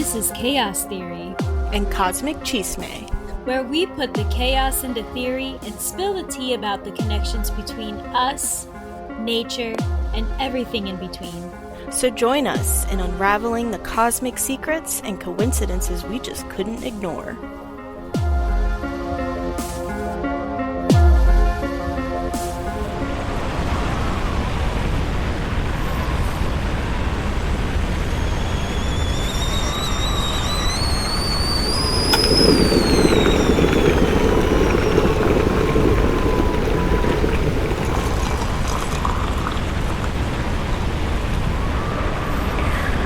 This is Chaos Theory and Cosmic Chisme, where we put the chaos into theory and spill the tea about the connections between us, nature, and everything in between. So join us in unraveling the cosmic secrets and coincidences we just couldn't ignore.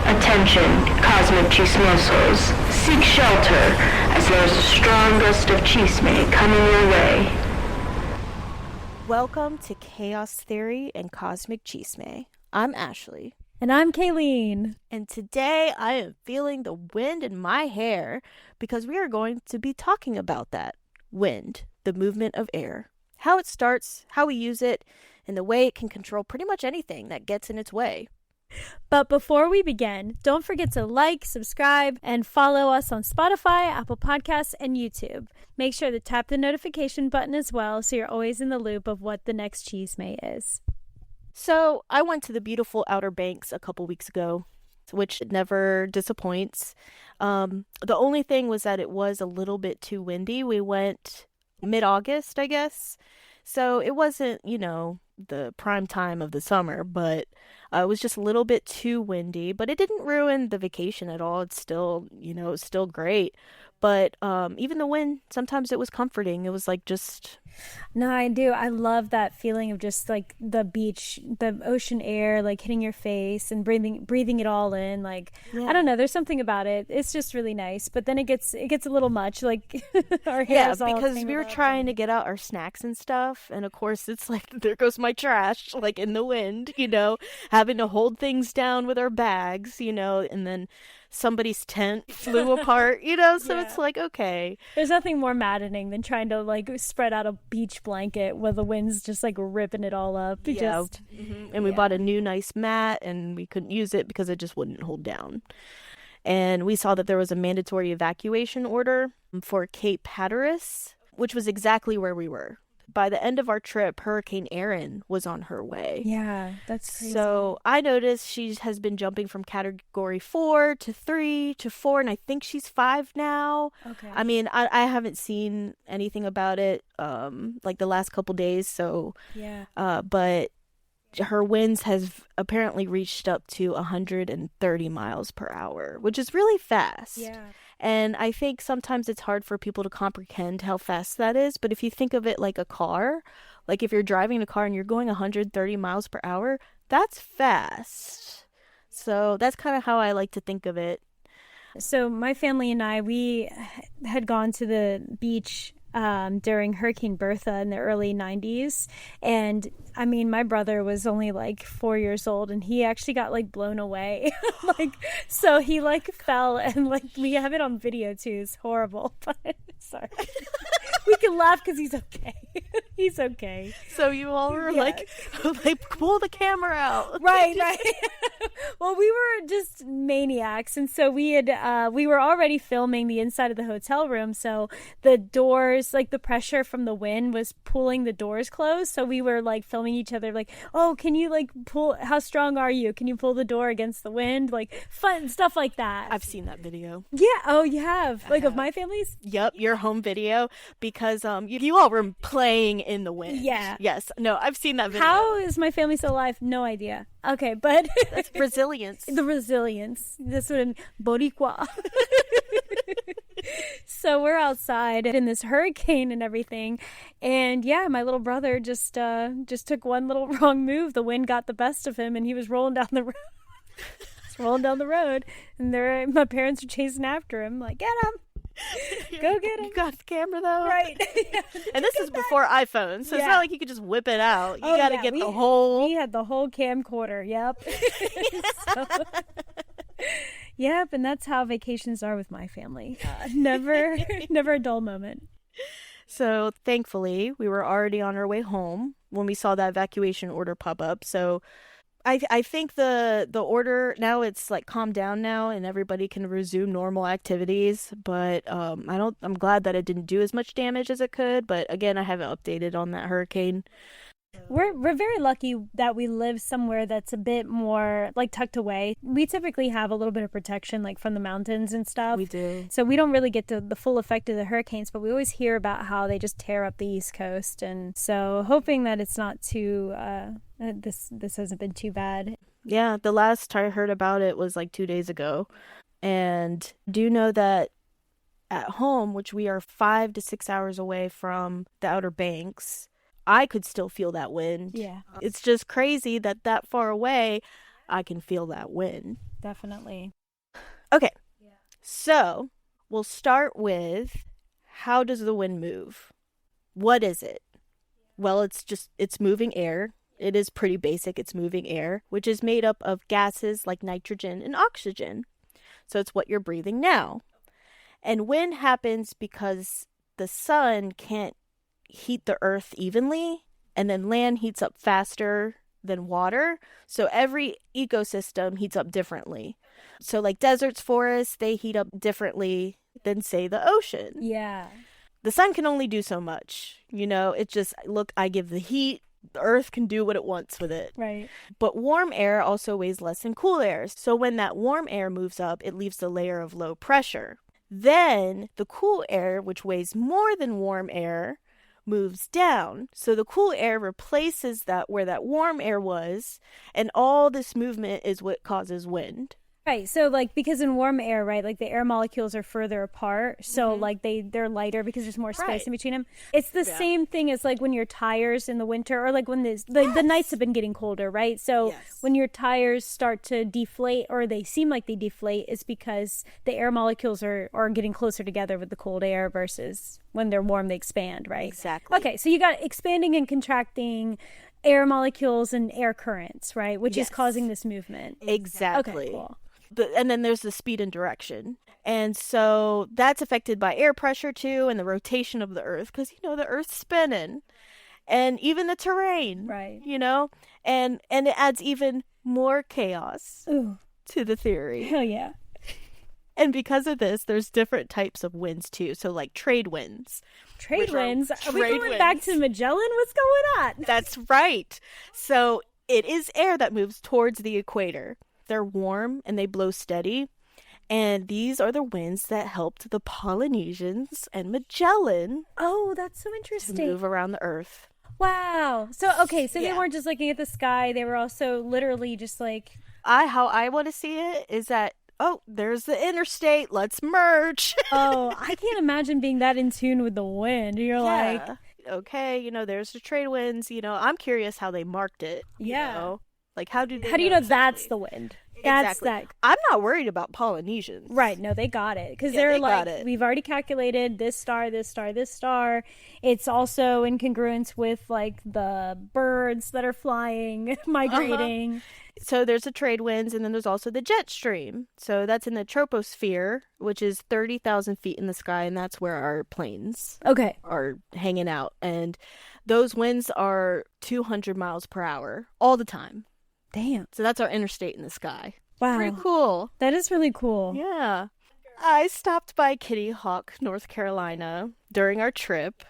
Attention, cosmic chismosos. Seek shelter, as there's a strong gust of chisme coming your way. Welcome to Chaos Theory and Cosmic Chisme. I'm Ashley. And I'm Kayleen. And today I am feeling the wind in my hair because we are going to be talking about that. Wind, the movement of air. How it starts, how we use it, and the way it can control pretty much anything that gets in its way. But before we begin, don't forget to like, subscribe, and follow us on Spotify, Apple Podcasts, and YouTube. Make sure to tap the notification button as well so you're always in the loop of what the next chisme is. So I went to the beautiful Outer Banks a couple weeks ago, which never disappoints. The only thing was that it was a little bit too windy. We went mid-August, I guess. So it wasn't, the prime time of the summer, but it was just a little bit too windy, but it didn't ruin the vacation at all. It's still, it's still great. But even the wind, sometimes it was comforting. It was like just... No, I do. I love that feeling of just like the beach, the ocean air, like hitting your face and breathing it all in. Like, yeah. I don't know. There's something about it. It's just really nice. But then it gets a little much. Like our hair's all because we were trying to get out our snacks and stuff. And of course, it's like, there goes my trash, like in the wind, having to hold things down with our bags, and then somebody's tent flew apart, so yeah. It's like, okay. There's nothing more maddening than trying to like spread out a beach blanket where the wind's just like ripping it all up. Yeah. And we bought a new nice mat and we couldn't use it because it just wouldn't hold down. And we saw that there was a mandatory evacuation order for Cape Hatteras, which was exactly where we were. By the end of our trip, Hurricane Erin was on her way. Yeah, that's crazy. So I noticed she has been jumping from category 4 to 3 to 4, and I think she's 5 now. Okay. I mean, I haven't seen anything about it, like the last couple days. So yeah. But her winds has apparently reached up to 130 miles per hour, which is really fast. Yeah. And I think sometimes it's hard for people to comprehend how fast that is. But if you think of it like a car, like if you're driving a car and you're going 130 miles per hour, that's fast. So that's kind of how I like to think of it. So my family and I, we had gone to the beach during Hurricane Bertha in the early 90s. And I mean, my brother was only like 4 years old and he actually got like blown away. So he like fell and like we have it on video too. It's horrible, but sorry. We can laugh because he's okay. He's okay. So you all were like pull the camera out. Right. Well, we were just maniacs. And so we were already filming the inside of the hotel room. So the doors, like the pressure from the wind was pulling the doors closed. So we were like filming each other like, oh, can you like pull, how strong are you? Can you pull the door against the wind? Like fun stuff like that. I've seen that video. Yeah. Oh, you have? Like of my family's? Yep. Your home video because you all were playing in the wind. Yeah. Yes. No, I've seen that video. How is my family still alive? No idea. Okay, but that's resilience. The resilience. This one, Boricua. So we're outside in this hurricane and everything, and yeah, my little brother just took one little wrong move. The wind got the best of him, and he was rolling down the road. Rolling down the road, and my parents are chasing after him, like, get him, go get him. You got the camera though, Right? Yeah. And this is before iPhone, so it's Yeah. not like you could just whip it out. You Oh, gotta yeah, get we- the whole. We had the whole camcorder. Yep. So, yep, and that's how vacations are with my family. Never a dull moment. So thankfully, we were already on our way home when we saw that evacuation order pop up. So I think the order now, it's like calmed down now and everybody can resume normal activities. But I'm glad that it didn't do as much damage as it could. But again, I haven't updated on that hurricane. We're very lucky that we live somewhere that's a bit more like tucked away. We typically have a little bit of protection like from the mountains and stuff. We do. So we don't really get to the full effect of the hurricanes, but we always hear about how they just tear up the East Coast. And so hoping that it's not too this hasn't been too bad. Yeah, the last I heard about it was like 2 days ago. And do know that at home, which we are 5 to 6 hours away from the Outer Banks, I could still feel that wind. Yeah, It's just crazy that far away, I can feel that wind. definitely. Okay, so we'll start with, how does the wind move? What is it? Well, it's moving air. It is pretty basic. It's moving air, which is made up of gases like nitrogen and oxygen. So it's what you're breathing now. And wind happens because the sun can't heat the earth evenly, and then land heats up faster than water. So every ecosystem heats up differently. So like deserts, forests, they heat up differently than, say, the ocean. Yeah. The sun can only do so much. It just, look, I give the heat. The earth can do what it wants with it. Right. But warm air also weighs less than cool air. So when that warm air moves up, it leaves the layer of low pressure. Then the cool air, which weighs more than warm air, moves down. So the cool air replaces that where that warm air was, and all this movement is what causes wind. Right. So like because in warm air, right, like the air molecules are further apart, so like they're lighter because there's more space Right. in between them. It's the same thing as like when your tires in the winter, or like when the nights have been getting colder, right? So Yes. when your tires start to deflate, or they seem like they deflate, it's because the air molecules are getting closer together with the cold air versus when they're warm they expand, right? Exactly. Okay, so you got expanding and contracting air molecules and air currents, right? Which is Yes. causing this movement. Exactly. Okay, cool. And then there's the speed and direction. And so that's affected by air pressure too, and the rotation of the earth, because the earth's spinning, and even the terrain, Right. and it adds even more chaos Ooh, to the theory. hell yeah. And because of this, there's different types of winds too. So like trade winds. Trade Which are winds. Are we trade going back winds. to Magellan? What's going on? That's right. So it is air that moves towards the equator. They're warm and they blow steady. And these are the winds that helped the Polynesians and Magellan Oh, that's so to interesting. move around the earth. Wow. So okay, so they Yeah. weren't just looking at the sky; they were also literally just like, How I want to see it is that, oh, there's the interstate. Let's merge. oh, I can't imagine being that in tune with the wind. You're like, Yeah. Okay, there's the trade winds. I'm curious how they marked it. Yeah. Like how do they how do you know that's exactly? the wind? That's Exactly. that. I'm not worried about Polynesians. Right, no, they got it because Yeah, they're they like, got it. we've already calculated this star, this star, this star. It's also in congruence with like the birds that are flying, migrating. So there's the trade winds, and then there's also the jet stream. So that's in the troposphere, which is 30,000 feet in the sky, and that's where our planes Okay, are hanging out. And those winds are 200 miles per hour all the time. damn, So that's our interstate in the sky. wow, Pretty cool. that is really cool. Yeah. I stopped by Kitty Hawk, North Carolina during our trip,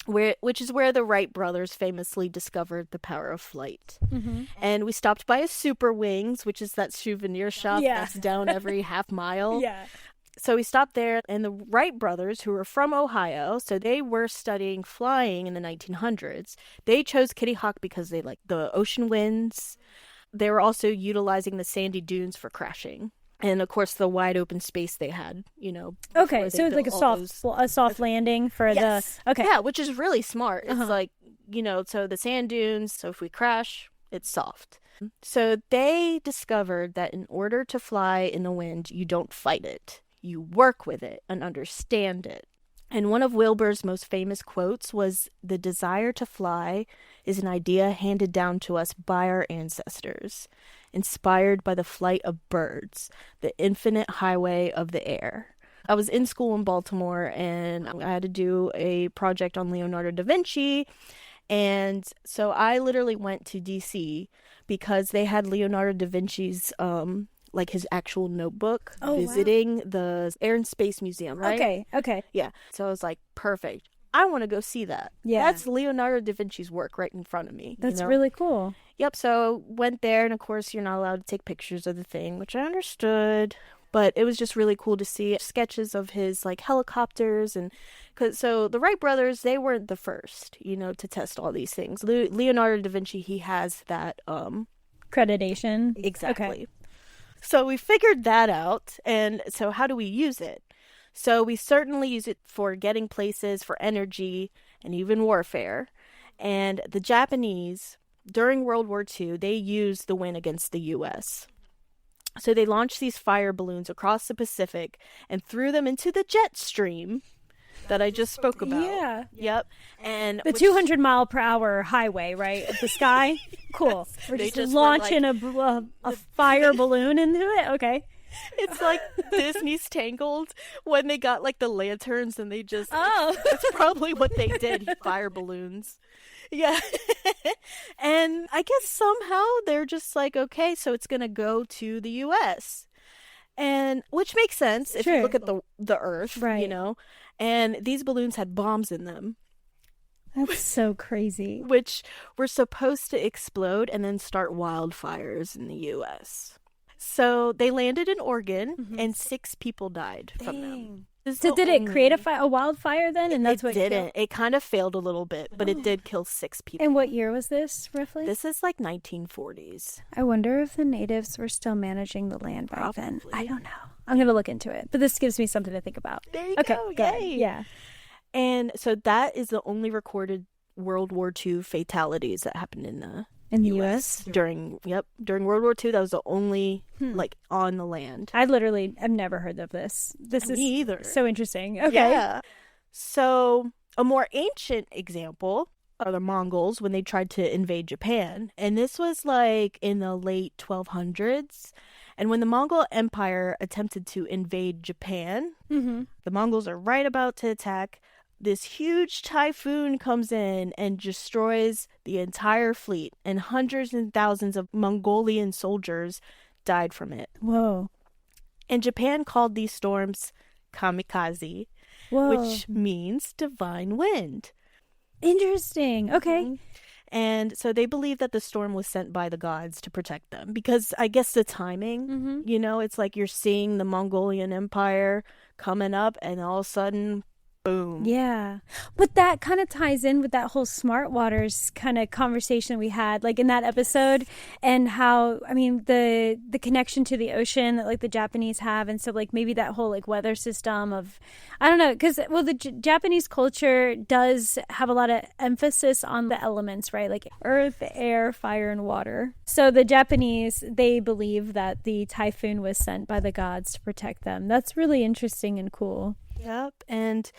which is where the Wright brothers famously discovered the power of flight. Mm-hmm. And we stopped by a Super Wings, which is that souvenir shop Yeah. that's down every half mile. Yeah. So we stopped there, and the Wright brothers, who were from Ohio, so they were studying flying in the 1900s. They chose Kitty Hawk because they liked the ocean winds. They were also utilizing the sandy dunes for crashing. And of course, the wide open space they had, you know. Okay, before so they it's like built all those. a soft landing for Yes. the. Okay. Yeah, which is really smart. It's Uh-huh. like, you know, so the sand dunes, so if we crash, it's soft. So they discovered that in order to fly in the wind, you don't fight it. You work with it and understand it. And one of Wilbur's most famous quotes was, "The desire to fly is an idea handed down to us by our ancestors, inspired by the flight of birds, the infinite highway of the air." I was in school in Baltimore and I had to do a project on Leonardo da Vinci. And so I literally went to DC because they had Leonardo da Vinci's like his actual notebook Oh, wow. visiting the Air and Space Museum, right? Okay. Yeah. So I was like, perfect. I want to go see that. Yeah. That's Leonardo da Vinci's work right in front of me. That's you know? really cool. Yep. So went there, and of course you're not allowed to take pictures of the thing, which I understood. But it was just really cool to see sketches of his like helicopters, and so the Wright brothers, they weren't the first, you know, to test all these things. Leonardo da Vinci, he has that Accreditation. exactly. Okay. So we figured that out, and so how do we use it? So we certainly use it for getting places, for energy, and even warfare. And the Japanese, during World War II, they used the wind against the US. So they launched these fire balloons across the Pacific and threw them into the jet stream that I just spoke about. Yeah. Yep. And The 200-mile-per-hour highway, right? Of the sky? Cool. We're They just just were launching a fire balloon into it? Okay. it's like Disney's Tangled when they got like the lanterns and they just Oh. that's probably what they did, fire balloons. Yeah. And I guess somehow they're just like, okay, so it's going to go to the US. And which makes sense if you Sure. look at the earth, you Right. know. And these balloons had bombs in them, That's so crazy. which were supposed to explode and then start wildfires in the US. So they landed in Oregon and 6 people died from them. So did it create a wildfire then? And that's It what didn't. It kind of failed a little bit, but it did kill 6 people. And what year was this, roughly? This is like 1940s. I wonder if the natives were still managing the land back then. Probably. I don't know. I'm going to look into it. But this gives me something to think about. There you Okay, go. good. Yay. Yeah. And so that is the only recorded World War II fatalities that happened in the In the US US? during World War II. That was the only like on the land. I literally have never heard of this. This is Me either. so interesting. Okay. Yeah. So a more ancient example are the Mongols when they tried to invade Japan. And this was like in the late 1200s. And when the Mongol Empire attempted to invade Japan, Mm-hmm. the Mongols are right about to attack. This huge typhoon comes in and destroys the entire fleet, and hundreds and thousands of Mongolian soldiers died from it. Whoa. And Japan called these storms kamikaze, Whoa. which means divine wind. Interesting. Okay. Mhm. And so they believe that the storm was sent by the gods to protect them, because I guess the timing, Mm-hmm. you know, it's like you're seeing the Mongolian Empire coming up and all of a sudden, boom. Yeah. But that kind of ties in with that whole smart waters kind of conversation we had like in that episode, and how, I mean, the connection to the ocean that like the Japanese have, and so like maybe that whole like weather system of, I don't know, because well the Japanese culture does have a lot of emphasis on the elements, right? Like earth, air, fire, and water. So the Japanese, they believe that the typhoon was sent by the gods to protect them. That's really interesting and cool. Yep. And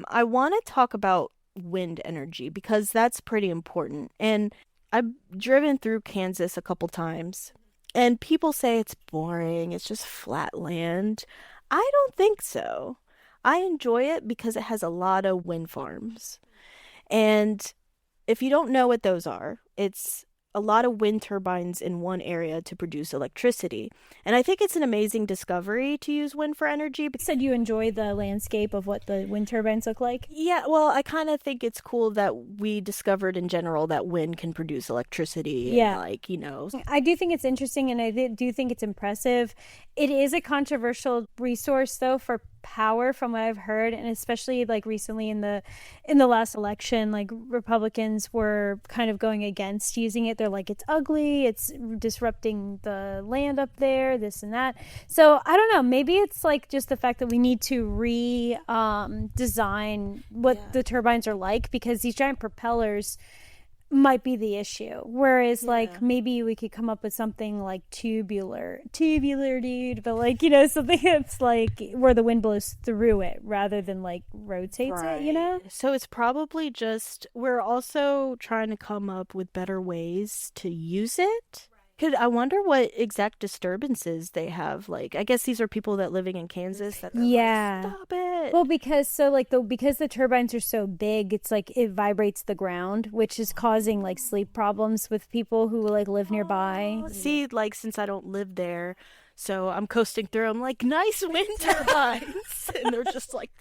I want to talk about wind energy because that's pretty important. And I've driven through Kansas a couple times, and people say it's boring, it's just flat land. I don't think so. I enjoy it because it has a lot of wind farms. And if you don't know what those are, it's a lot of wind turbines in one area to produce electricity. And I think it's an amazing discovery to use wind for energy. You said you enjoy the landscape of what the wind turbines look like. Yeah, well, I kind of think it's cool that we discovered in general that wind can produce electricity. Yeah. And like, you know. I do think it's interesting, and I do think it's impressive. It is a controversial resource, though, for power from what I've heard, and especially like recently in the last election, like Republicans were kind of going against using it. They're like, it's ugly, it's disrupting the land up there, this and that. So I don't know, maybe it's like just the fact that we need to design what the turbines are like, because these giant propellers might be the issue, whereas like maybe we could come up with something like tubular dude, but like, you know, something that's like where the wind blows through it rather than like rotates it, you know. So it's probably just, we're also trying to come up with better ways to use it. I wonder what exact disturbances they have. Like, I guess these are people that living in Kansas that like, stop it. Well, because because the turbines are so big, it's like it vibrates the ground, which is causing like sleep problems with people who like live nearby. See, like, since I don't live there, so I'm coasting through. I'm like, nice wind turbines, and they're just like,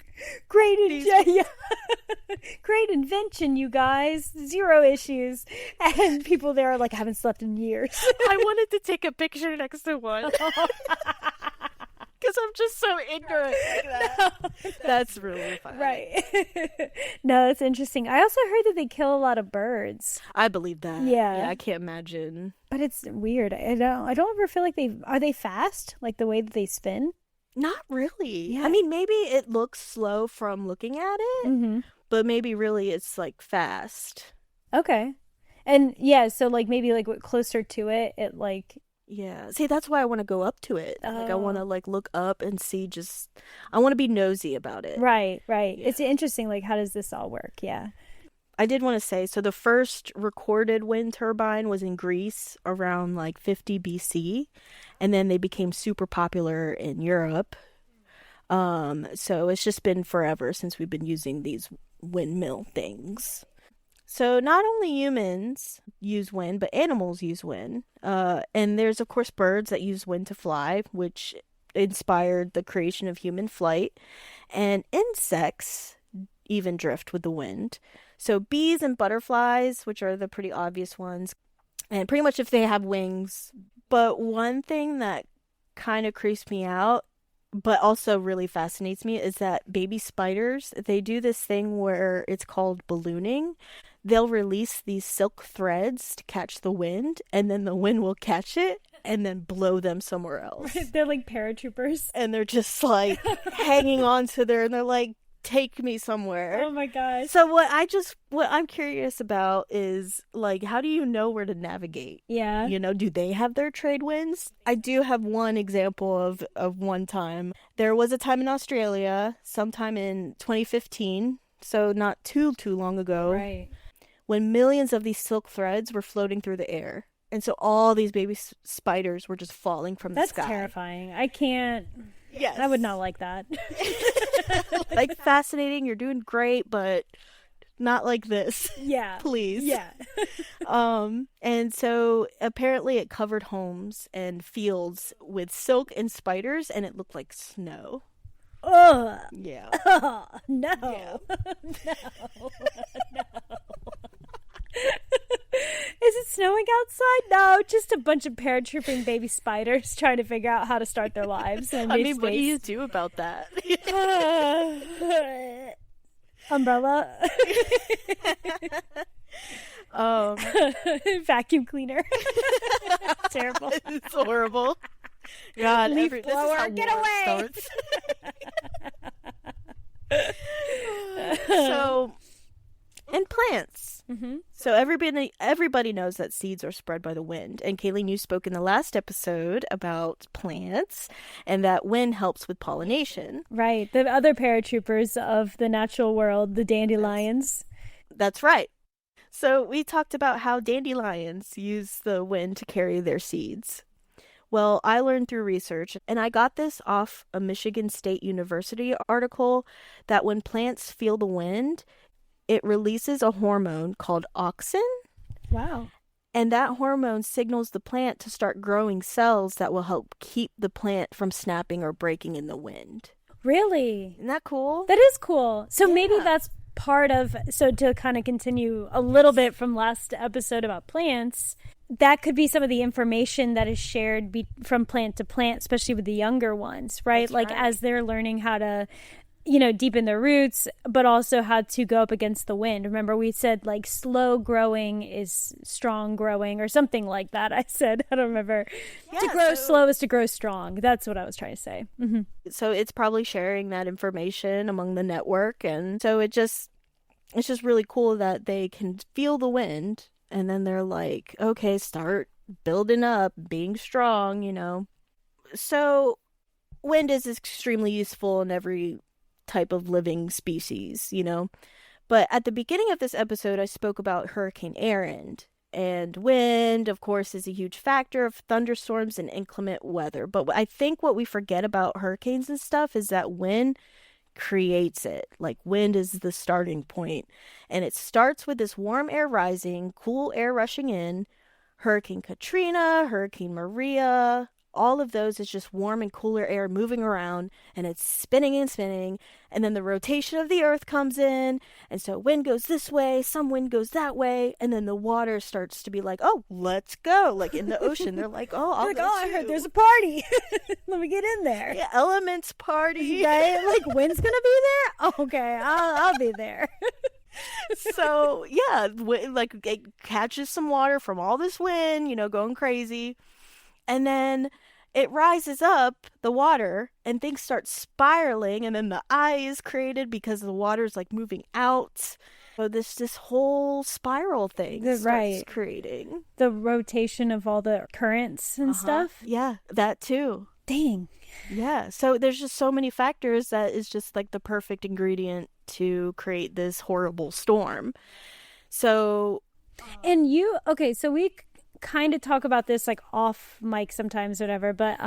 great invention, you guys. 0 issues. And people there are like, I haven't slept in years. I wanted to take a picture next to one. Because I'm just so ignorant like that. No. That's really funny. Right. No, that's interesting. I also heard that they kill a lot of birds. I believe that. Yeah, I can't imagine. But it's weird. I don't ever feel like are they fast? Like the way that they spin? Not really. Yeah. I mean, maybe it looks slow from looking at it, but maybe really it's like fast. Okay. And yeah, so like maybe like closer to it, it like... Yeah. See, that's why I want to go up to it. Like, I want to like look up and see, I want to be nosy about it. Right. Yeah. It's interesting, like, how does this all work? Yeah. I did want to say, so the first recorded wind turbine was in Greece around like 50 BC, and then they became super popular in Europe. So it's just been forever since we've been using these windmill things. So not only humans use wind, but animals use wind. And there's, of course, birds that use wind to fly, which inspired the creation of human flight. And insects even drift with the wind. So bees and butterflies, which are the pretty obvious ones, and pretty much if they have wings. But one thing that kind of creeps me out, but also really fascinates me, is that baby spiders, they do this thing where it's called ballooning. They'll release these silk threads to catch the wind, and then the wind will catch it and then blow them somewhere else. They're like paratroopers. And they're just like hanging on to there, and they're like, take me somewhere. Oh my gosh. So what I'm curious about is, like, how do you know where to navigate? Yeah. You know, do they have their trade winds? I do have one example of one time. There was a time in Australia, sometime in 2015, so not too long ago. Right. When millions of these silk threads were floating through the air. And so all these baby spiders were just falling from the sky. That's terrifying. I can't. Yes. I would not like that. Like, fascinating, you're doing great, but not like this. Yeah. Please. Yeah. And so apparently it covered homes and fields with silk and spiders, and it looked like snow. Ugh. Yeah. Oh, no. Yeah. No. Is it snowing outside? No, just a bunch of paratrooping baby spiders trying to figure out how to start their lives. I mean, what do you do about that? Umbrella. Vacuum cleaner. Terrible. It's horrible. God, Leaf this blower, is how get war away. Starts. So, and plants. Mm-hmm. So everybody knows that seeds are spread by the wind. And Kayleen, you spoke in the last episode about plants and that wind helps with pollination. Right. The other paratroopers of the natural world, the dandelions. That's right. So we talked about how dandelions use the wind to carry their seeds. Well, I learned through research, and I got this off a Michigan State University article, that when plants feel the wind, it releases a hormone called auxin. Wow. And that hormone signals the plant to start growing cells that will help keep the plant from snapping or breaking in the wind. Really? Isn't that cool? That is cool. So Yeah. maybe that's part of, so to kind of continue a little bit from last episode about plants, that could be some of the information that is shared from plant to plant, especially with the younger ones, right? That's like right. as they're learning how to, deepen their roots, but also how to go up against the wind. Remember, we said like slow growing is strong growing or something like that. I said, I don't remember. Yeah, to grow slow is to grow strong. That's what I was trying to say. Mm-hmm. So it's probably sharing that information among the network. And so it's just really cool that they can feel the wind. And then they're like, okay, start building up, being strong. So wind is extremely useful in every type of living species. But at the beginning of this episode, I spoke about Hurricane Aaron. And wind, of course, is a huge factor of thunderstorms and inclement weather. But I think what we forget about hurricanes and stuff is that wind creates it. Like, wind is the starting point. And it starts with this warm air rising, cool air rushing in. Hurricane Katrina, Hurricane Maria, all of those is just warm and cooler air moving around, and it's spinning and spinning, and then the rotation of the earth comes in, and so wind goes this way, some wind goes that way, and then the water starts to be like, oh, let's go. Like in the ocean, they're like, oh, I'll go I heard too. there's a party. Let me get in there. Yeah, elements party. Yeah, like wind's gonna be there. Okay, I'll be there. So yeah, like it catches some water from all this wind, going crazy. And then it rises up, the water, and things start spiraling, and then the eye is created because the water's like moving out. So this whole spiral thing starts creating. The rotation of all the currents and stuff. Yeah, that too. Dang. Yeah, so there's just so many factors that is just like the perfect ingredient to create this horrible storm. So... And so we kind of talk about this like off mic sometimes or whatever, but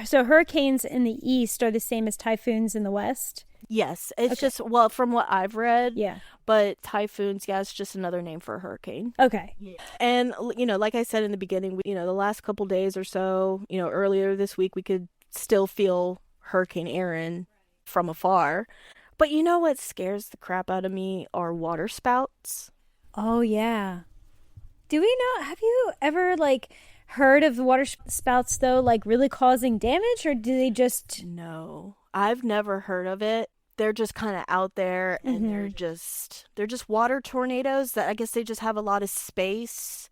so hurricanes in the east are the same as typhoons in the west. Yes, it's just, well, from what I've read, yeah, but typhoons, yeah, it's just another name for a hurricane. Okay. Yeah. And like I said in the beginning, the last couple days or so, earlier this week, we could still feel Hurricane Aaron from afar. But you know what scares the crap out of me are water spouts. Oh yeah. Do we know, have you ever like heard of the water spouts though, like really causing damage, or do they just... No, I've never heard of it. They're just kind of out there, and they're just water tornadoes that I guess they just have a lot of space.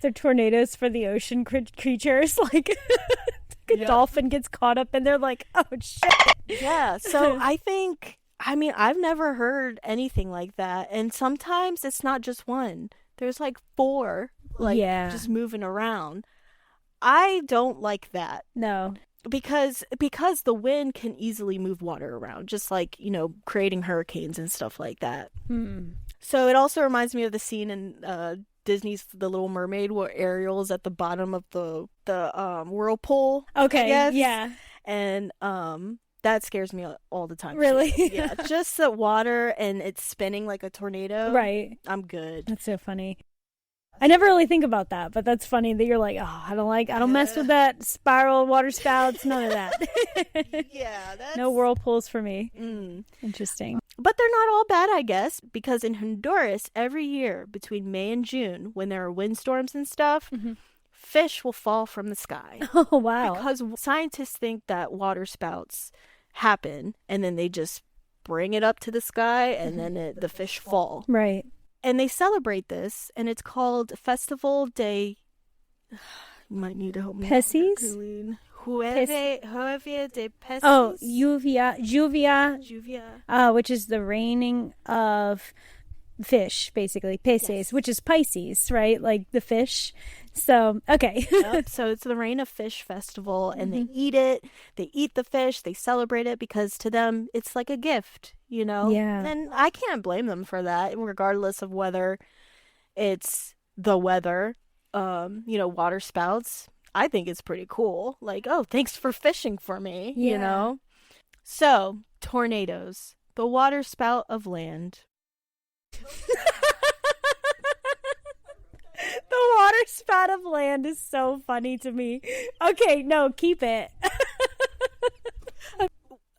They're tornadoes for the ocean creatures. Like a dolphin gets caught up and they're like, oh shit. Yeah, so I've never heard anything like that. And sometimes it's not just one. There's like 4, just moving around. I don't like that. No. Because the wind can easily move water around, just like, creating hurricanes and stuff like that. So it also reminds me of the scene in Disney's The Little Mermaid where Ariel's at the bottom of the whirlpool. Okay, yeah. And that scares me all the time. Really? Yeah, just the water and it's spinning like a tornado. Right. I'm good. That's so funny. I never really think about that, but that's funny that you're like, oh, I don't mess with that spiral water spouts, none of that. Yeah, that's... No whirlpools for me. Interesting. But they're not all bad, I guess, because in Honduras, every year between May and June, when there are windstorms and stuff, fish will fall from the sky. Oh, wow. Because scientists think that water spouts happen, and then they just bring it up to the sky, and then the fish fall. Right. And they celebrate this, and it's called Festival de... You might need to help me. Peces? Jueve de Peces. Oh, Lluvia, Lluvia. which is the raining of fish, basically. Peces, which is Pisces, right? Like the fish. So, okay. Yep. So it's the Rain of Fish Festival, and they eat it. They eat the fish. They celebrate it because to them, it's like a gift, Yeah. And I can't blame them for that, regardless of whether it's the weather, water spouts. I think it's pretty cool. Like, oh, thanks for fishing for me, So, tornadoes, the water spout of land. The water spout of land is so funny to me. Okay, no, keep it.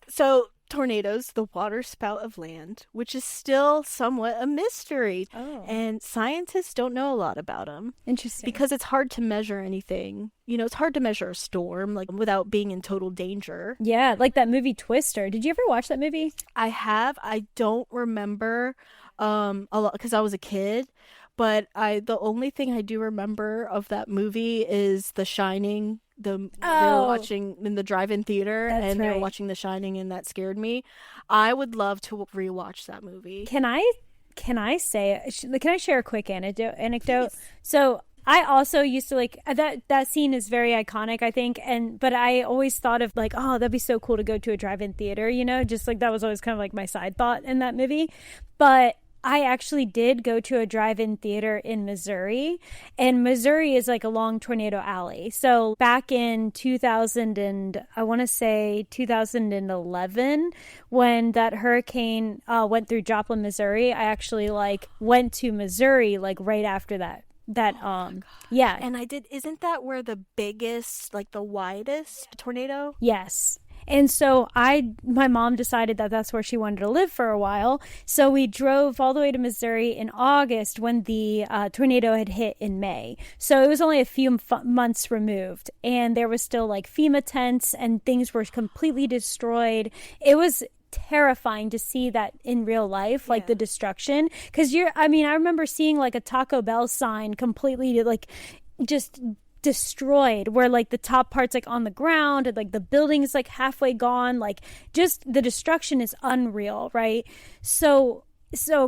So tornadoes the water spout of land, which is still somewhat a mystery. Oh. And scientists don't know a lot about them Interesting. because it's hard to measure anything. It's hard to measure a storm like without being in total danger. Yeah, like that movie Twister. Did you ever watch that movie? I have. I don't remember a lot because I was a kid, but the only thing I do remember of that movie is The Shining. They were watching in the drive-in theater, That's and they were right. watching The Shining, and that scared me. I would love to rewatch that movie. Can I share a quick anecdote? Please. So I also used to like that scene is very iconic, I think, but I always thought of like, oh, that'd be so cool to go to a drive-in theater, just like that was always kind of like my side thought in that movie. But I actually did go to a drive-in theater in Missouri, and Missouri is like a long tornado alley. So back in 2011, when that hurricane went through Joplin, Missouri, I actually like went to Missouri like right after that. Yeah. And isn't that where the biggest, like the widest tornado? Yes. And so my mom decided that that's where she wanted to live for a while. So we drove all the way to Missouri in August when the tornado had hit in May. So it was only a few months removed. And there was still like FEMA tents and things were completely destroyed. It was terrifying to see that in real life, like the destruction. Because I remember seeing like a Taco Bell sign completely like just destroyed, where like the top part's like on the ground and like the building is like halfway gone, like just the destruction is unreal, right? So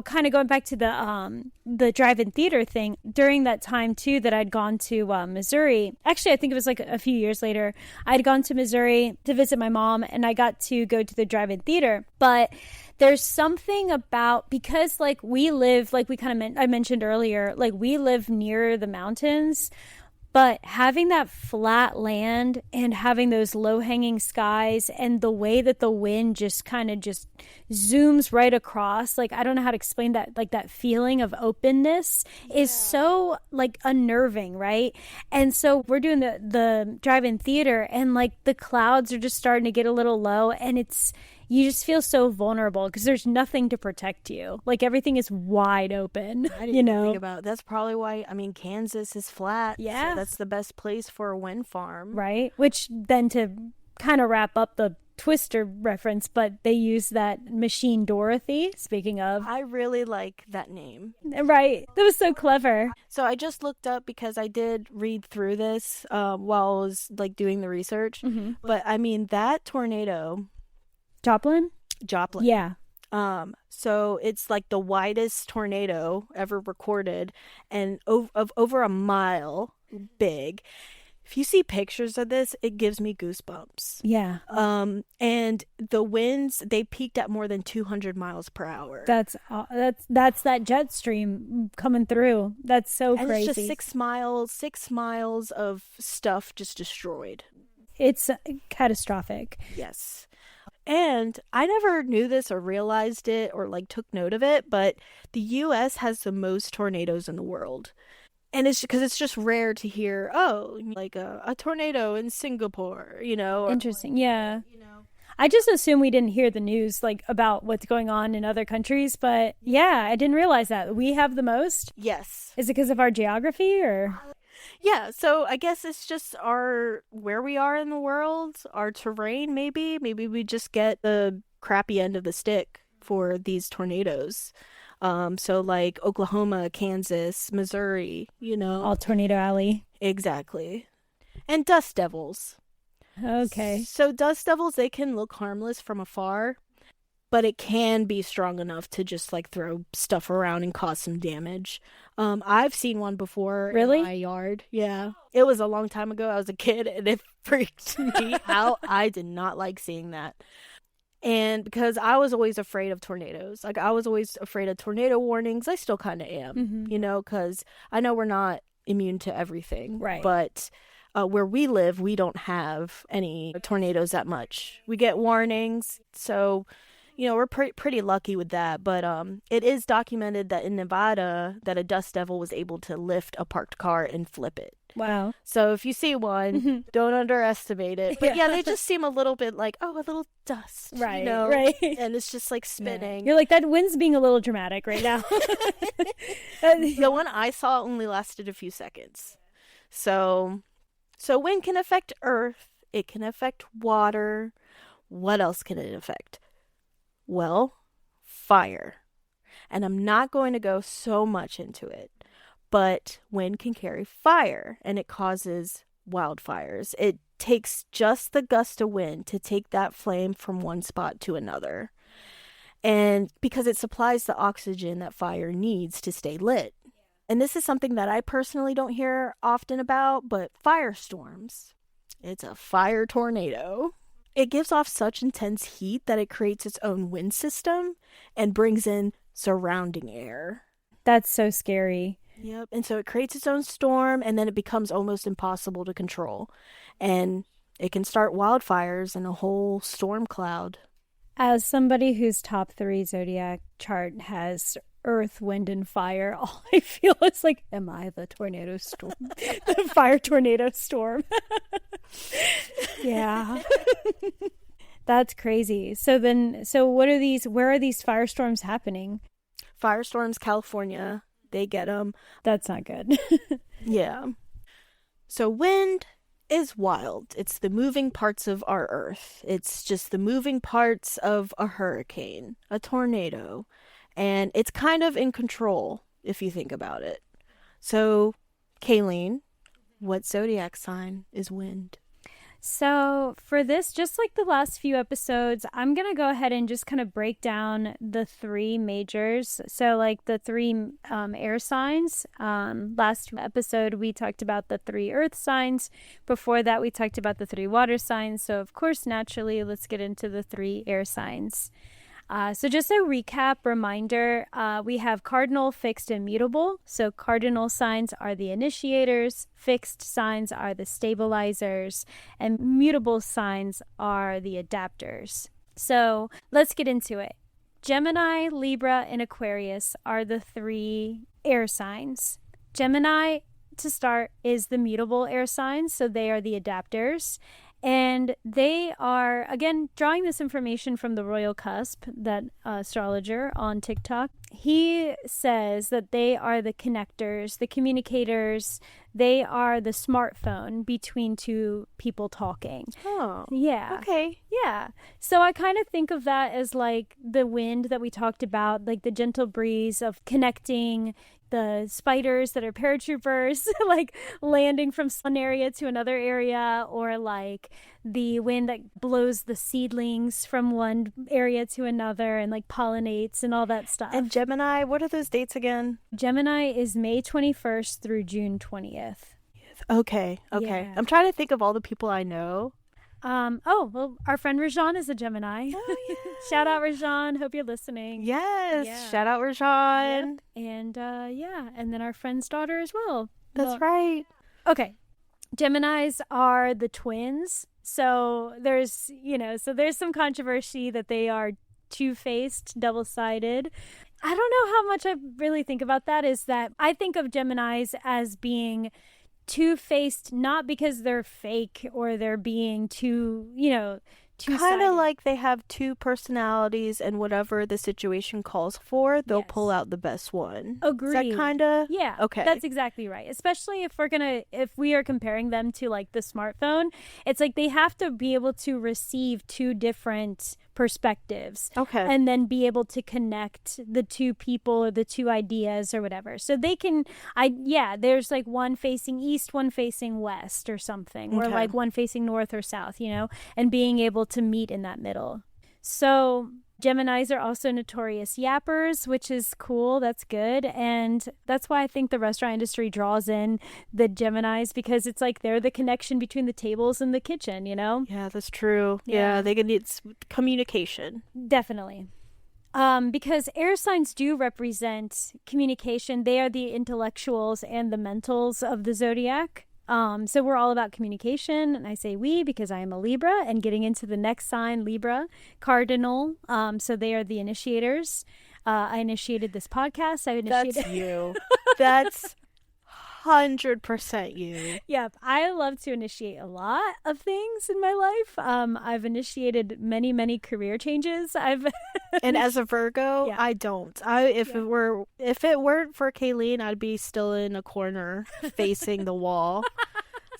kind of going back to the drive-in theater thing, during that time too that I'd gone to Missouri, actually I think it was like a few years later, I'd gone to Missouri to visit my mom, and I got to go to the drive-in theater. But there's something about, because like we live, like we kind of I mentioned earlier, like we live near the mountains, but having that flat land and having those low-hanging skies and the way that the wind just kind of just zooms right across, like I don't know how to explain that, like that feeling of openness is so like unnerving, right? And so we're doing the drive-in theater, and like the clouds are just starting to get a little low, and you just feel so vulnerable because there's nothing to protect you. Like everything is wide open. I didn't even think about it. That's probably why, Kansas is flat. Yeah. So that's the best place for a wind farm. Right. Which then, to kind of wrap up the Twister reference, but they use that machine Dorothy, speaking of. I really like that name. Right. That was so clever. So I just looked up because I did read through this while I was like doing the research. Mm-hmm. But that tornado... Joplin? Yeah. So it's like the widest tornado ever recorded, and of over a mile big. If you see pictures of this, it gives me goosebumps. Yeah. And the winds, they peaked at more than 200 miles per hour. That's that jet stream coming through. That's so and crazy. It's just 6 miles of stuff just destroyed. It's catastrophic. Yes. And I never knew this or realized it or like took note of it, but the US has the most tornadoes in the world. And it's because it's just rare to hear, like a tornado in Singapore, or interesting. Yeah. I just assume we didn't hear the news like about what's going on in other countries, but yeah, I didn't realize that we have the most. Yes. Is it because of our geography or? Yeah, so I guess it's just where we are in the world, our terrain maybe. Maybe we just get the crappy end of the stick for these tornadoes. So like Oklahoma, Kansas, Missouri, All tornado alley. Exactly. And dust devils. Okay. So dust devils, they can look harmless from afar, but it can be strong enough to just like throw stuff around and cause some damage. I've seen one before. Really? In my yard. Yeah. It was a long time ago. I was a kid and it freaked me out. I did not like seeing that. And because I was always afraid of tornadoes. Like I was always afraid of tornado warnings. I still kind of am, because I know we're not immune to everything. Right. But where we live, we don't have any tornadoes that much. We get warnings. So we're pretty lucky with that, but it is documented that in Nevada that a dust devil was able to lift a parked car and flip it. Wow. So if you see one, don't underestimate it. But Yeah. yeah, they just seem a little bit like, oh, a little dust, Right, you know? right. And it's just like spinning. You're like, that wind's being a little dramatic right now. The one I saw only lasted a few seconds. So wind can affect earth. It can affect water. What else can it affect? Well, fire. And I'm not going to go so much into it, but wind can carry fire and it causes wildfires. It takes just the gust of wind to take that flame from one spot to another. And because it supplies the oxygen that fire needs to stay lit. And this is something that I personally don't hear often about, but firestorms. It's a fire tornado. It gives off such intense heat that it creates its own wind system and brings in surrounding air. That's so scary. Yep. And so it creates its own storm, and then it becomes almost impossible to control. And it can start wildfires and a whole storm cloud. As somebody whose top 3 zodiac chart has earth, wind, and fire, all I feel is like, am I the tornado storm? The fire tornado storm. Yeah. That's crazy. So where are these firestorms happening? Firestorms, California, they get them. That's not good. Yeah. So wind is wild. It's the moving parts of our earth. It's just the moving parts of a hurricane, a tornado, and it's kind of in control if you think about it. So, Kayleen, what zodiac sign is wind? So for this, just like the last few episodes, I'm going to go ahead and just kind of break down the 3 majors. So like the 3 air signs. Last episode, we talked about the 3 earth signs. Before that, we talked about the 3 water signs. So of course, naturally, let's get into the 3 air signs. So just a recap reminder, we have cardinal, fixed, and mutable. So cardinal signs are the initiators, fixed signs are the stabilizers, and mutable signs are the adapters. So let's get into it. Gemini, Libra, and Aquarius are the 3 air signs. Gemini, to start, is the mutable air sign, so they are the adapters. And they are, again, drawing this information from the Royal Cusp, that astrologer on TikTok. He says that they are the connectors, the communicators. They are the smartphone between 2 people talking. Oh. Yeah. Okay. Yeah. So I kind of think of that as like the wind that we talked about, like the gentle breeze of connecting the spiders that are paratroopers, like landing from one area to another area, or like the wind that blows the seedlings from one area to another and like pollinates and all that stuff. And Gemini, what are those dates again? Gemini is May 21st through June 20th. Okay. Yeah. I'm trying to think of all the people I know. Well, our friend Rajan is a Gemini. Oh, yeah. Shout out Rajan. Hope you're listening. Yes. Yeah. Shout out Rajan. Yep. And and then our friend's daughter as well. That's right. Okay. Geminis are the twins. So there's some controversy that they are two-faced, double-sided. I don't know how much I really think about that. Is that I think of Geminis as being two-faced, not because they're fake or they're being two-sided. Kind of like they have 2 personalities, and whatever the situation calls for, they'll pull out the best one. Agreed. Is that kind of? Yeah. Okay. That's exactly right. Especially if we are comparing them to like the smartphone, it's like they have to be able to receive 2 different perspectives. Okay. And then be able to connect the 2 people or the 2 ideas or whatever. So they can, there's like one facing east, one facing west or something, or like one facing north or south, and being able to meet in that middle. So Geminis are also notorious yappers, which is cool. That's good. And that's why I think the restaurant industry draws in the Geminis, because it's like they're the connection between the tables and the kitchen, Yeah, that's true. Yeah. They can need communication. Definitely. Because air signs do represent communication. They are the intellectuals and the mentals of the zodiac. So we're all about communication, and I say we because I am a Libra, and getting into the next sign, Libra, cardinal. So they are the initiators. I initiated this podcast. That's you. That's 100% you. Yep, I love to initiate a lot of things in my life. I've initiated many, many career changes. And as a Virgo, Yeah. I don't. If it weren't for Kayleen, I'd be still in a corner facing the wall.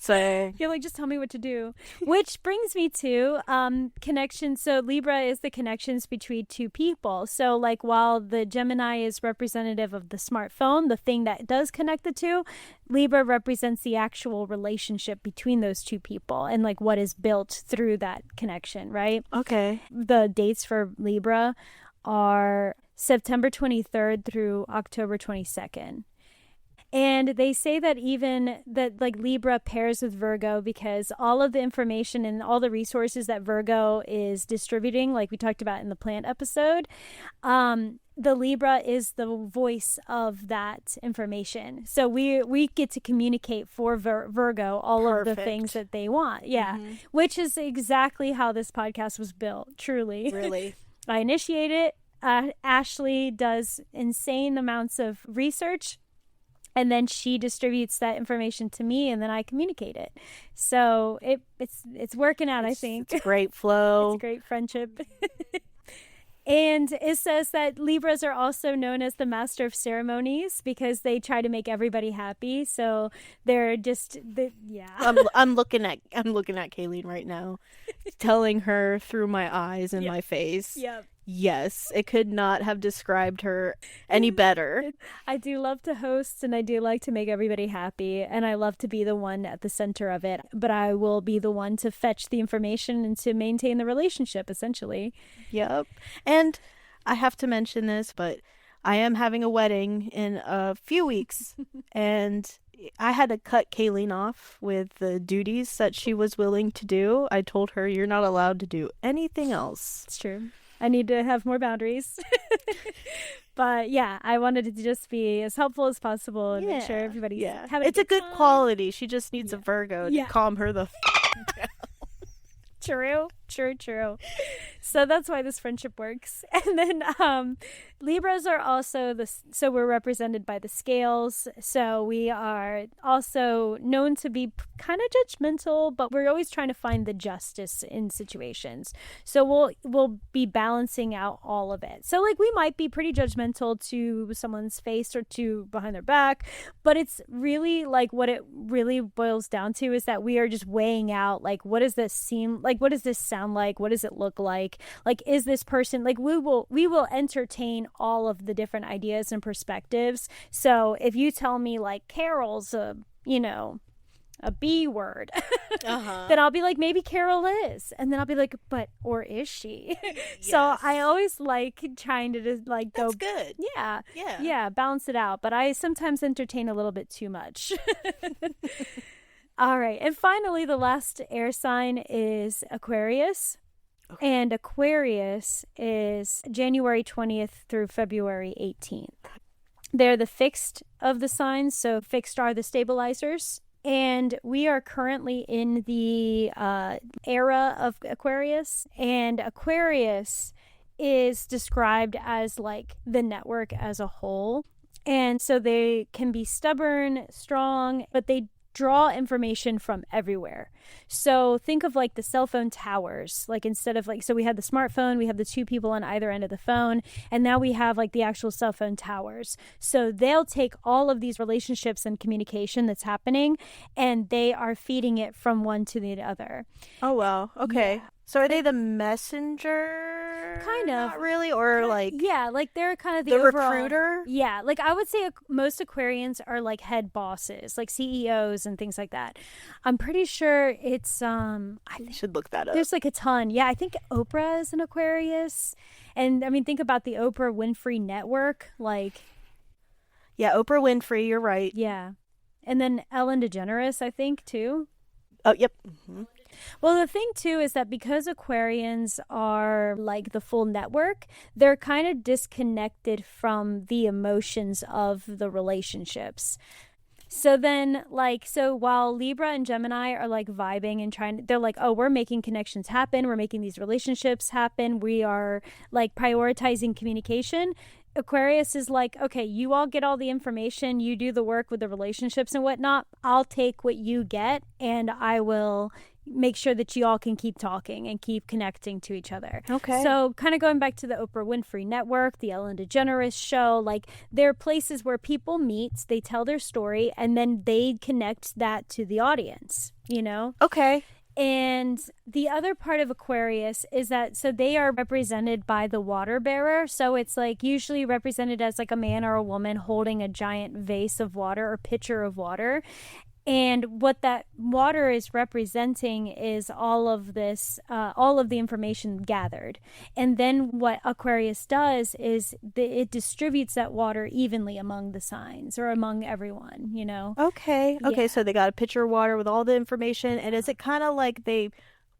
So You're like, just tell me what to do. Which brings me to connections. So Libra is the connections between two people. So like while the Gemini is representative of the smartphone, the thing that does connect the two, Libra represents the actual relationship between those two people and like what is built through that connection, right? okay. The dates for Libra are September 23rd through October 22nd. And they say that even that like Libra pairs with Virgo because all of the information and all the resources that Virgo is distributing, like we talked about in the plant episode, the Libra is the voice of that information. So we get to communicate for Virgo all of the things that they want. Yeah. Which is exactly how this podcast was built, truly. Really? I initiate it. Ashley does insane amounts of research. And then she distributes that information to me, and then I communicate it. So it's working out, I think. It's great flow. It's a great friendship. And it says that Libras are also known as the master of ceremonies because they try to make everybody happy. So they're yeah. I'm looking at Kayleen right now, telling her through my eyes and my face. Yep. Yes, it could not have described her any better. I do love to host and I do like to make everybody happy and I love to be the one at the center of it, but I will be the one to fetch the information and to maintain the relationship essentially. Yep. And I have to mention this, but I am having a wedding in a few weeks and I had to cut Kayleen off with the duties that she was willing to do. I told her you're not allowed to do anything else. It's true. I need to have more boundaries. But yeah, I wanted it to just be as helpful as possible and make sure everybody's having It's a good time. quality. She just needs a Virgo to calm her the down. True. So that's why this friendship works. And then Libras are also so we're represented by the scales. So we are also known to be kind of judgmental, but we're always trying to find the justice in situations. So we'll be balancing out all of it. So like we might be pretty judgmental to someone's face or to behind their back, but it's really like what it really boils down to is that we are just weighing out like what does this seem like, what does this sound like, what does it look like is this person like we will entertain all of the different ideas and perspectives. So if you tell me like Carol's a B word, then I'll be like, maybe Carol is. And then I'll be like, or is she? So I always like trying to just like go. That's good. Yeah, balance it out. But I sometimes entertain a little bit too much. All right. And finally, the last air sign is Aquarius. Okay. And Aquarius is January 20th through February 18th. They're the fixed of the signs. So fixed are the stabilizers. And we are currently in the era of Aquarius. And Aquarius is described as like the network as a whole. And so they can be stubborn, strong, but they draw information from everywhere. So think of like the cell phone towers, like instead of like, so we had the smartphone, we have the two people on either end of the phone, and now we have like the actual cell phone towers. So they'll take all of these relationships and communication that's happening and they are feeding it from one to the other. Oh, wow. Okay. Yeah. So are they the messenger? Kind of. Not really? Or like... Yeah, like they're kind of the overall, recruiter? Yeah, like I would say most Aquarians are like head bosses, like CEOs and things like that. I'm pretty sure it's... I should look that up. There's like a ton. Yeah, I think Oprah is an Aquarius. And I mean, think about the Oprah Winfrey Network. Like... Yeah, Oprah Winfrey, you're right. Yeah. And then Ellen DeGeneres, I think, too. Oh, yep. Mm-hmm. Well, the thing too is that because Aquarians are like the full network, they're kind of disconnected from the emotions of the relationships. So then so while Libra and Gemini are like vibing and they're like, oh, we're making connections happen. We're making these relationships happen. We are like prioritizing communication. Aquarius is like, okay, you all get all the information, you do the work with the relationships and whatnot. I'll take what you get and I will make sure that you all can keep talking and keep connecting to each other. Okay. So kind of going back to the Oprah Winfrey Network, the Ellen DeGeneres show, like they're places where people meet, they tell their story, and then they connect that to the audience, you know? Okay. And the other part of Aquarius is that, so they are represented by the water bearer. So it's like usually represented as like a man or a woman holding a giant vase of water or pitcher of water. And what that water is representing is all of this, all of the information gathered. And then what Aquarius does is it distributes that water evenly among the signs or among everyone, you know? Okay. Okay, Yeah. so they got a pitcher of water with all the information. And is it kind of like they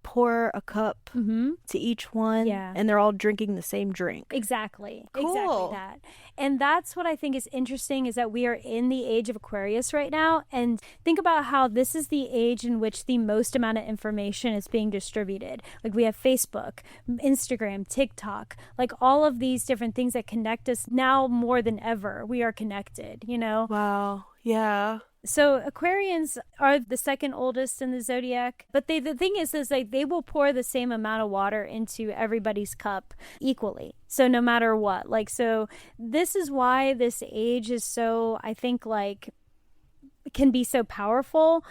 pour a cup to each one? Yeah. And they're all drinking the same drink? Exactly. Cool. Exactly that. And that's what I think is interesting is that we are in the age of Aquarius right now. And think about how this is the age in which the most amount of information is being distributed. Like we have Facebook, Instagram, TikTok, like all of these different things that connect us now more than ever. We are connected, you know? Wow. Yeah. So Aquarians are the second oldest in the zodiac, but the thing is like they will pour the same amount of water into everybody's cup equally. So no matter what, like, so this is why this age is so, I think, like, can be so powerful,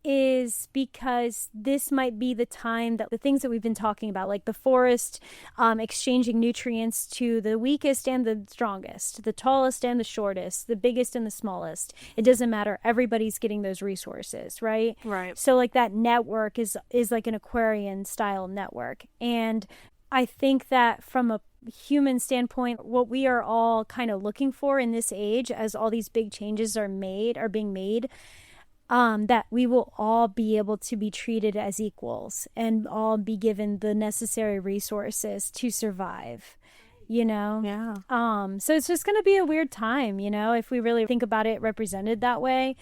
is because this might be the time that the things that we've been talking about, like the forest exchanging nutrients to the weakest and the strongest, the tallest and the shortest, the biggest and the smallest. It doesn't matter. Everybody's getting those resources, right? Right. So like that network is like an Aquarian style network. And I think that from a human standpoint, what we are all kind of looking for in this age, as all these big changes are being made, that we will all be able to be treated as equals and all be given the necessary resources to survive, you know? Yeah. So it's just going to be a weird time, you know, if we really think about it represented that way.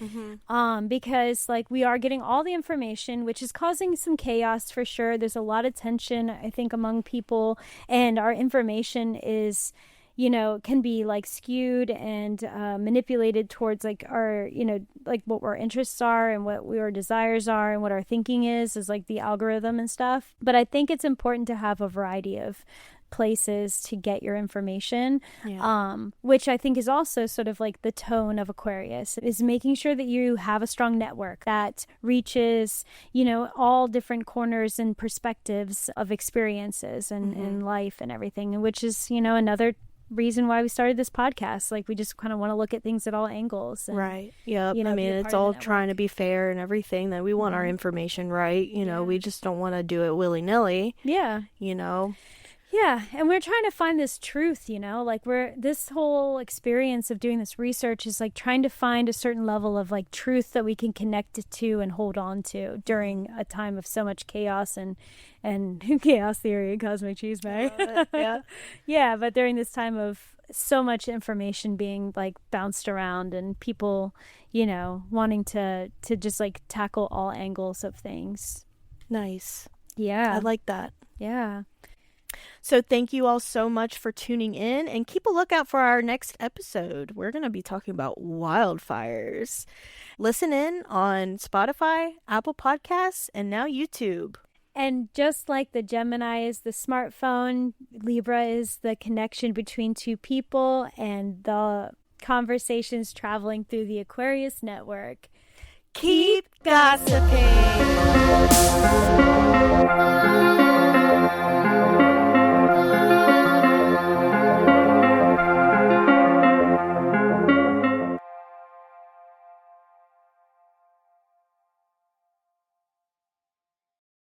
Because like we are getting all the information, which is causing some chaos for sure. There's a lot of tension, I think, among people, and our information is, you know, can be like skewed and manipulated towards like our, you know, like what our interests are and what our desires are and what our thinking is like the algorithm and stuff. But I think it's important to have a variety of places to get your information, which I think is also sort of like the tone of Aquarius, is making sure that you have a strong network that reaches, you know, all different corners and perspectives of experiences and life and everything, and which is, you know, another reason why we started this podcast. Like we just kind of want to look at things at all angles, and, right. Yeah. you know, I mean, it's all trying to be fair and everything, that we want our information right. You know, we just don't want to do it willy-nilly. Yeah. You know? Yeah, and we're trying to find this truth, you know, like this whole experience of doing this research is like trying to find a certain level of like truth that we can connect it to and hold on to during a time of so much chaos and chaos theory and cosmic chisme. Yeah. Yeah, but during this time of so much information being like bounced around and people, you know, wanting to just like tackle all angles of things. Nice. Yeah. I like that. Yeah. So thank you all so much for tuning in, and keep a lookout for our next episode. We're going to be talking about wildfires. Listen in on Spotify, Apple Podcasts, and now YouTube. And just like the Gemini is the smartphone, Libra is the connection between two people, and the conversations traveling through the Aquarius network. Keep gossiping.